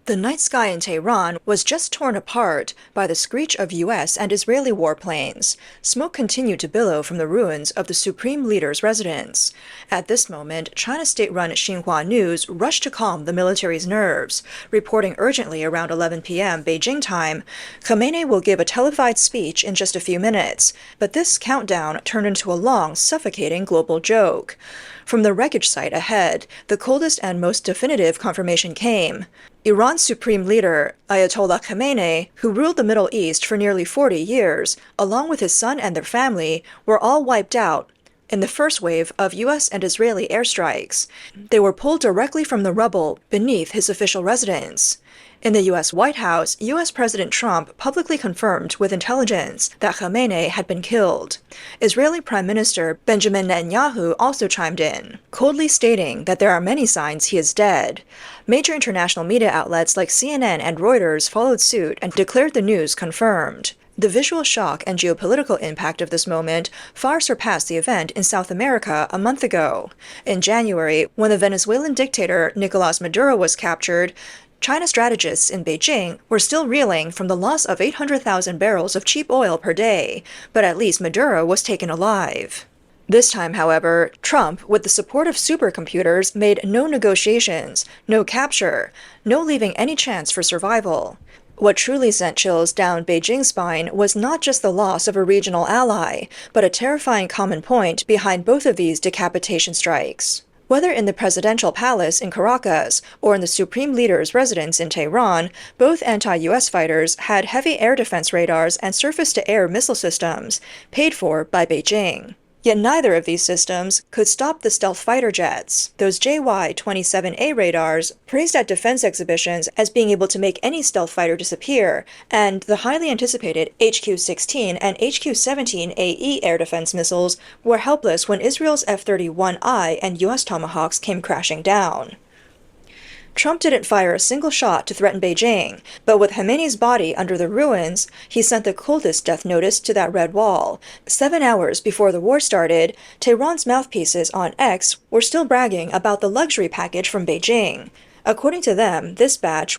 The night sky in Tehran was just torn apart by the screech of U.S. and Israeli warplanes. Smoke continued to billow from the ruins of the Supreme Leader's residence. At this moment, China's state-run Xinhua News rushed to calm the military's nerves, reporting urgently around 11 p.m. Beijing time, Khamenei will give a televised speech in just a few minutes, but this countdown turned into a long, suffocating global joke. From the wreckage site ahead, the coldest and most definitive confirmation came. Iran's supreme leader, Ayatollah Khamenei, who ruled the Middle East for nearly 40 years, along with his son and their family, were all wiped out in the first wave of U.S. and Israeli airstrikes. They were pulled directly from the rubble beneath his official residence. In the U.S. White House, U.S. President Trump publicly confirmed with intelligence that Khamenei had been killed. Israeli Prime Minister Benjamin Netanyahu also chimed in, coldly stating that there are many signs he is dead. Major international media outlets like CNN and Reuters followed suit and declared the news confirmed. The visual shock and geopolitical impact of this moment far surpassed the event in South America a month ago. In January, when the Venezuelan dictator Nicolas Maduro was captured, China strategists in Beijing were still reeling from the loss of 800,000 barrels of cheap oil per day, but at least Maduro was taken alive. This time, however, Trump, with the support of supercomputers, made no negotiations, no capture, no leaving any chance for survival. What truly sent chills down Beijing's spine was not just the loss of a regional ally, but a terrifying common point behind both of these decapitation strikes. Whether in the presidential palace in Caracas or in the Supreme Leader's residence in Tehran, both anti-U.S. fighters had heavy air defense radars and surface-to-air missile systems, paid for by Beijing. Yet neither of these systems could stop the stealth fighter jets, those JY-27A radars praised at defense exhibitions as being able to make any stealth fighter disappear, and the highly anticipated HQ-16 and HQ-17AE air defense missiles were helpless when Israel's F-31I and U.S. Tomahawks came crashing down. Trump didn't fire a single shot to threaten Beijing, but with Khamenei's body under the ruins, he sent the coldest death notice to that red wall. 7 hours before the war started, Tehran's mouthpieces on X were still bragging about the luxury package from Beijing. According to them, this batch,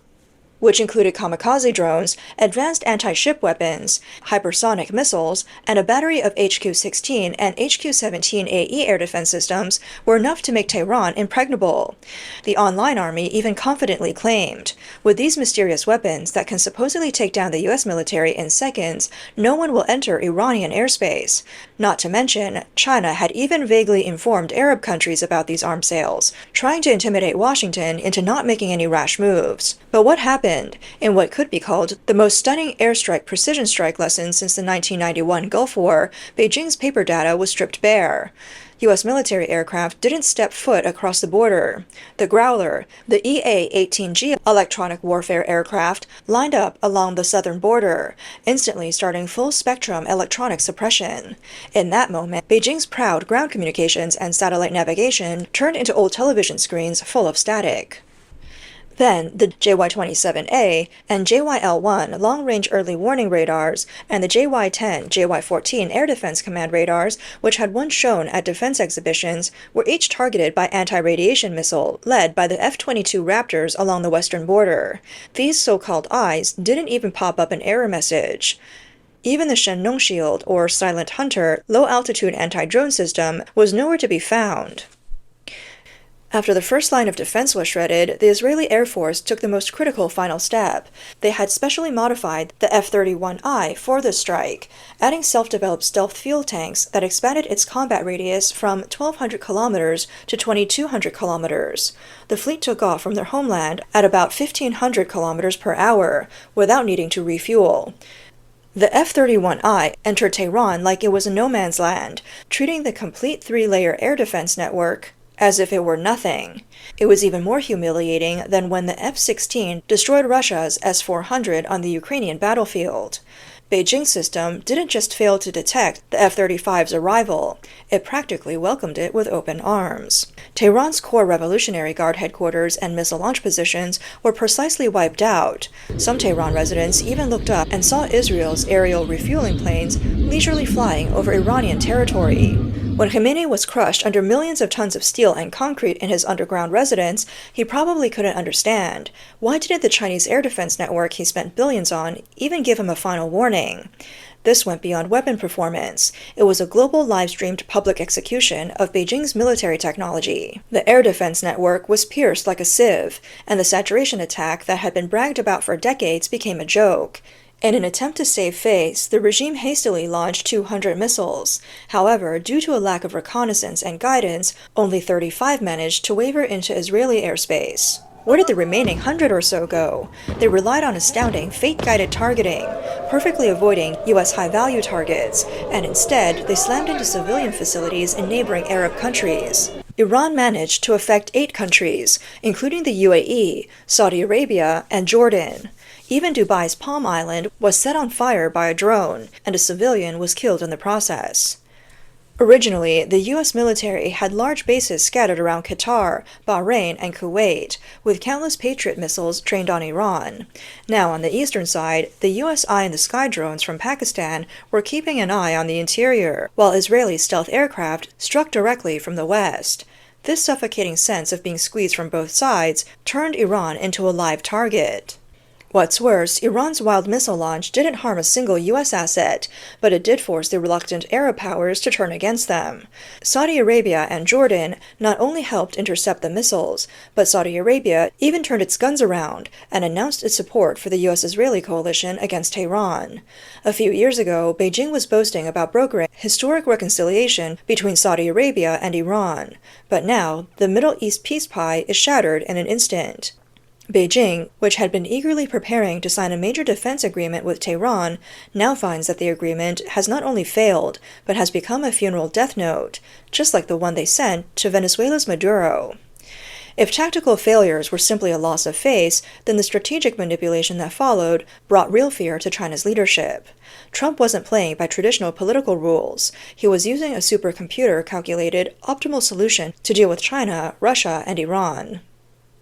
which included kamikaze drones, advanced anti-ship weapons, hypersonic missiles, and a battery of HQ-16 and HQ-17AE air defense systems, were enough to make Tehran impregnable. The online army even confidently claimed, with these mysterious weapons that can supposedly take down the U.S. military in seconds, no one will enter Iranian airspace. Not to mention, China had even vaguely informed Arab countries about these arms sales, trying to intimidate Washington into not making any rash moves. But what happened in what could be called the most stunning airstrike precision strike lesson since the 1991 Gulf War? Beijing's paper data was stripped bare. U.S. military aircraft didn't step foot across the border. The Growler, the EA-18G electronic warfare aircraft, lined up along the southern border, instantly starting full-spectrum electronic suppression. In that moment, Beijing's proud ground communications and satellite navigation turned into old television screens full of static. Then, the JY-27A and JYL-1 long-range early warning radars and the JY-10, JY-14 Air Defense Command radars, which had once shown at defense exhibitions, were each targeted by anti-radiation missile led by the F-22 Raptors along the western border. These so-called eyes didn't even pop up an error message. Even the Shenong Shield, or Silent Hunter, low-altitude anti-drone system, was nowhere to be found. After the first line of defense was shredded, the Israeli Air Force took the most critical final step. They had specially modified the F-31I for this strike, adding self-developed stealth fuel tanks that expanded its combat radius from 1,200 kilometers to 2,200 kilometers. The fleet took off from their homeland at about 1,500 kilometers per hour, without needing to refuel. The F-31I entered Tehran like it was a no-man's land, treating the complete three-layer air defense network as if it were nothing. It was even more humiliating than when the F-16 destroyed Russia's S-400 on the Ukrainian battlefield. Beijing's system didn't just fail to detect the F-35's arrival, it practically welcomed it with open arms. Tehran's core Revolutionary Guard headquarters and missile launch positions were precisely wiped out. Some Tehran residents even looked up and saw Israel's aerial refueling planes leisurely flying over Iranian territory. When Khamenei was crushed under millions of tons of steel and concrete in his underground residence, he probably couldn't understand. Why didn't the Chinese air defense network he spent billions on even give him a final warning? This went beyond weapon performance. It was a global live-streamed public execution of Beijing's military technology. The air defense network was pierced like a sieve, and the saturation attack that had been bragged about for decades became a joke. In an attempt to save face, the regime hastily launched 200 missiles. However, due to a lack of reconnaissance and guidance, only 35 managed to waver into Israeli airspace. Where did the remaining 100 or so go? They relied on astounding fate-guided targeting, perfectly avoiding U.S. high-value targets, and instead they slammed into civilian facilities in neighboring Arab countries. Iran managed to affect 8 countries, including the UAE, Saudi Arabia, and Jordan. Even Dubai's Palm Island was set on fire by a drone, and a civilian was killed in the process. Originally, the U.S. military had large bases scattered around Qatar, Bahrain, and Kuwait, with countless Patriot missiles trained on Iran. Now, on the eastern side, the U.S. eye-in-the-sky drones from Pakistan were keeping an eye on the interior, while Israeli stealth aircraft struck directly from the west. This suffocating sense of being squeezed from both sides turned Iran into a live target. What's worse, Iran's wild missile launch didn't harm a single U.S. asset, but it did force the reluctant Arab powers to turn against them. Saudi Arabia and Jordan not only helped intercept the missiles, but Saudi Arabia even turned its guns around and announced its support for the U.S.-Israeli coalition against Tehran. A few years ago, Beijing was boasting about brokering historic reconciliation between Saudi Arabia and Iran. But now, the Middle East peace pie is shattered in an instant. Beijing, which had been eagerly preparing to sign a major defense agreement with Tehran, now finds that the agreement has not only failed, but has become a funeral death note, just like the one they sent to Venezuela's Maduro. If tactical failures were simply a loss of face, then the strategic manipulation that followed brought real fear to China's leadership. Trump wasn't playing by traditional political rules. He was using a supercomputer-calculated, optimal solution to deal with China, Russia, and Iran.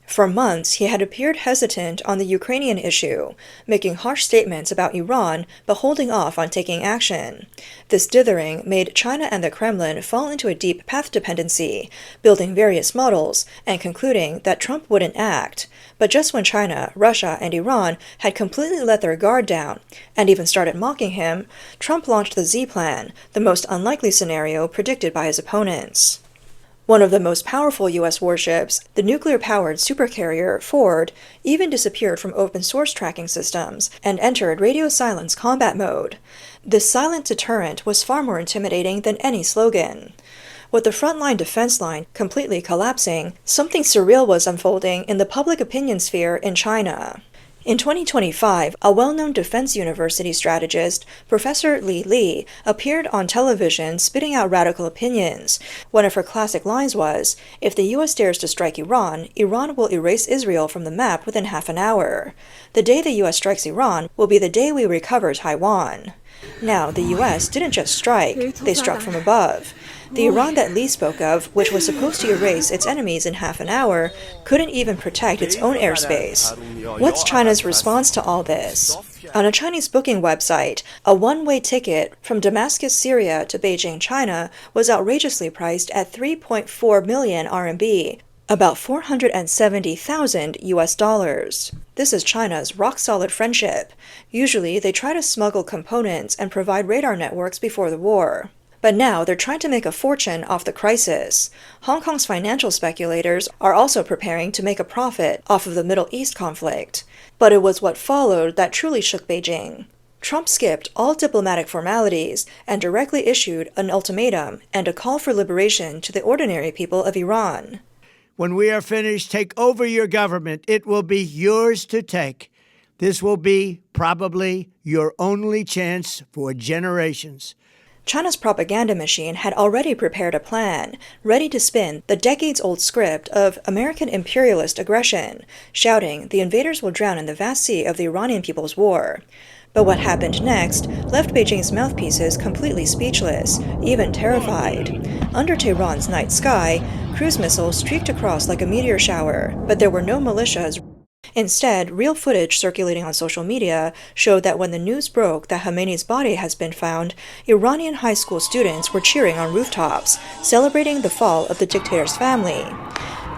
For months, he had appeared hesitant on the Ukrainian issue, making harsh statements about Iran but holding off on taking action. This dithering made China and the Kremlin fall into a deep path dependency, building various models and concluding that Trump wouldn't act. But just when China, Russia, and Iran had completely let their guard down and even started mocking him, Trump launched the Z Plan, the most unlikely scenario predicted by his opponents. One of the most powerful U.S. warships, the nuclear-powered supercarrier Ford, even disappeared from open-source tracking systems and entered radio silence combat mode. This silent deterrent was far more intimidating than any slogan. With the frontline defense line completely collapsing, something surreal was unfolding in the public opinion sphere in China. In 2025, a well-known defense university strategist, Professor Li, appeared on television spitting out radical opinions. One of her classic lines was, "If the U.S. dares to strike Iran, Iran will erase Israel from the map within half an hour. The day the U.S. strikes Iran will be the day we recover Taiwan." Now, the U.S. didn't just strike, they struck from above. The Iran that Li spoke of, which was supposed to erase its enemies in half an hour, couldn't even protect its own airspace. What's China's response to all this? On a Chinese booking website, a one-way ticket from Damascus, Syria to Beijing, China was outrageously priced at 3.4 million RMB, about 470,000 US dollars. This is China's rock-solid friendship. Usually, they try to smuggle components and provide radar networks before the war. But now they're trying to make a fortune off the crisis. Hong Kong's financial speculators are also preparing to make a profit off of the Middle East conflict. But it was what followed that truly shook Beijing. Trump skipped all diplomatic formalities and directly issued an ultimatum and a call for liberation to the ordinary people of Iran. When we are finished, take over your government. It will be yours to take. This will be probably your only chance for generations. China's propaganda machine had already prepared a plan, ready to spin the decades-old script of American imperialist aggression, shouting the invaders will drown in the vast sea of the Iranian People's War. But what happened next left Beijing's mouthpieces completely speechless, even terrified. Under Tehran's night sky, cruise missiles streaked across like a meteor shower, but there were no militias. Instead, real footage circulating on social media showed that when the news broke that Khamenei's body has been found, Iranian high school students were cheering on rooftops, celebrating the fall of the dictator's family.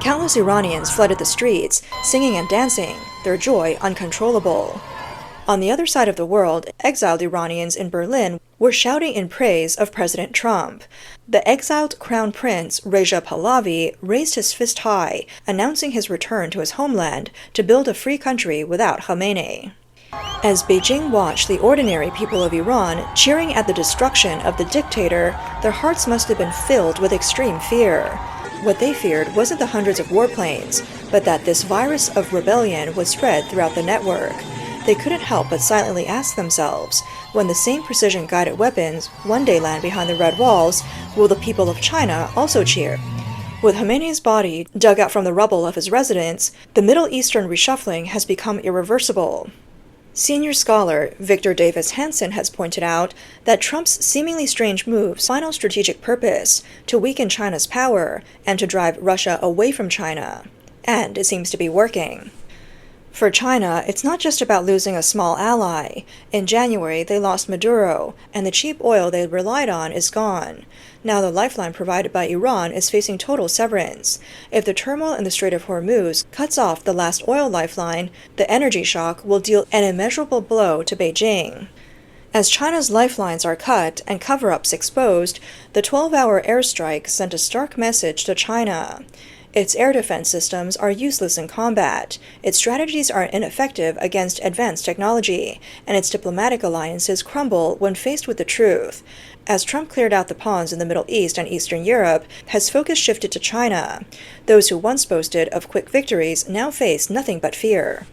Countless Iranians flooded the streets, singing and dancing, their joy uncontrollable. On the other side of the world, exiled Iranians in Berlin were shouting in praise of President Trump. The exiled Crown Prince Reza Pahlavi raised his fist high, announcing his return to his homeland to build a free country without Khamenei. As Beijing watched the ordinary people of Iran cheering at the destruction of the dictator, their hearts must have been filled with extreme fear. What they feared wasn't the hundreds of warplanes, but that this virus of rebellion would spread throughout the network. They couldn't help but silently ask themselves, when the same precision-guided weapons one day land behind the red walls, will the people of China also cheer? With Khamenei's body dug out from the rubble of his residence, the Middle Eastern reshuffling has become irreversible. Senior scholar Victor Davis Hansen has pointed out that Trump's seemingly strange move's final strategic purpose to weaken China's power and to drive Russia away from China. And it seems to be working. For China, it's not just about losing a small ally. In January, they lost Maduro, and the cheap oil they relied on is gone. Now the lifeline provided by Iran is facing total severance. If the turmoil in the Strait of Hormuz cuts off the last oil lifeline, the energy shock will deal an immeasurable blow to Beijing. As China's lifelines are cut and cover-ups exposed, the 12-hour airstrike sent a stark message to China. Its air defense systems are useless in combat, its strategies are ineffective against advanced technology, and its diplomatic alliances crumble when faced with the truth. As Trump cleared out the pawns in the Middle East and Eastern Europe, his focus shifted to China. Those who once boasted of quick victories now face nothing but fear.